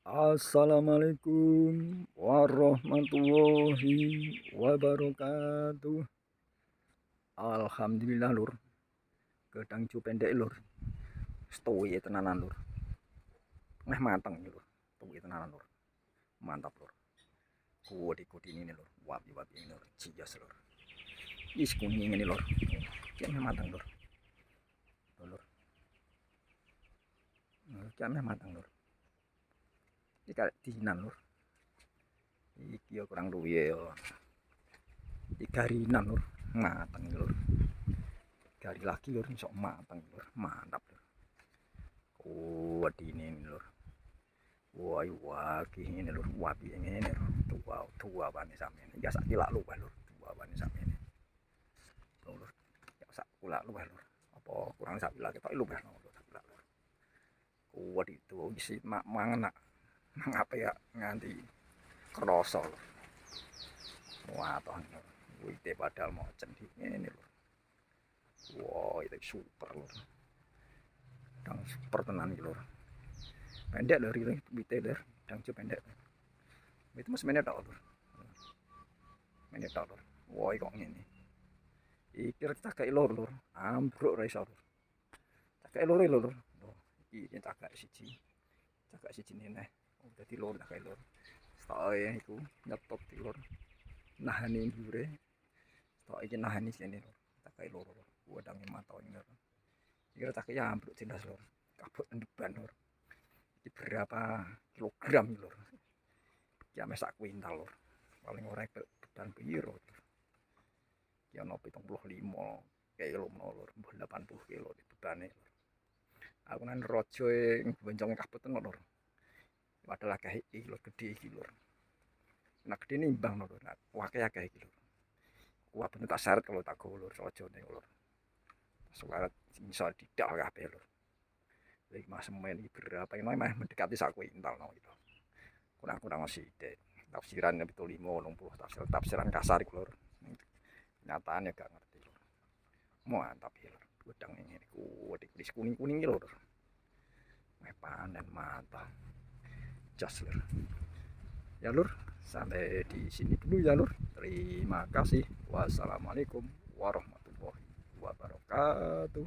Assalamualaikum warahmatullahi wabarakatuh. Alhamdulillah lur, gedang cu pendek lur. Stowe tenanan lur. Meh mateng lur. Stowe tenanan lur. Mantap lur. Kode-kode ini lur. Wapi-wapi ini lur. Cias lur. Is kuning ini lur. Kian meh mateng lur. Lur. Kian meh mateng lur. Iki karek dinan lur. Iki yo kurang luwe yo. Iki garinan lur. Mateng lur. Gari lagi lur, sok mateng lur. Mantap lur. Ini lur. Wah, wagi ini lur, wapi ini lur. Tua bani sampeyan. Ya sak kilak luwih lur. Tua bani sampeyan. Lur. Ya sak kulak luwih lur. Apa kurang sak kilak ketok luwih lur, sak kilak lur. Kuwat itu isi mangan nak. Ngapa ya nganti kroso lur. Wah, toh lur. Wite padahal mau cendi ngene lur. Wah, itu super lur. Dang super tenan iki lur. Pendek lur iki wite lur, dang cu pendek. Itu mas pendek tok lur. Pendek tok lur. Wah, kok ngene. Iki rek cagak lur lur. Ambruk ra iso lur. Cagak lur lur. Iki cagak siji. Cagak siji neh. Dadi lur cagak lur. Stoke iku nyetop di lur. Nahani mbure. Stok iki nahani sini lur. Cagak lur lur. Wadange mata ini lur. Iki cagak ya ambruk jelas lur. Kabut endeban lur. Iki berapa kilogram lur. Iki ame sak kuintal lur. Paling ora beban piro lur. Iki ana 75 kilo lur, 80 kilo di bebane lur. Aku nang raja bonconge kabut lur. Padahal akeh iki lur, gedhe iki lur. Nah gedhe nimbang lur. Nah, akeh iki lur. Kuat bener tak syarat kalau tak gowo lur rajane lur. Syarat iso didak kabeh lur. Iki mas semen iki berapa ini mah mendekati sak kuintal no itu. Kurang-kurang sithik. Tafsiran 75 80 tafsiran kasar iku lur. Nyatane gak ngerti lur. Mantap ya lur. Wedang ini kuwi kuning-kuning iki lur. Meh panen mantap. Jas lur. Ya lur, sampai di sini dulu ya lur. Terima kasih. Wassalamualaikum warahmatullahi wabarakatuh.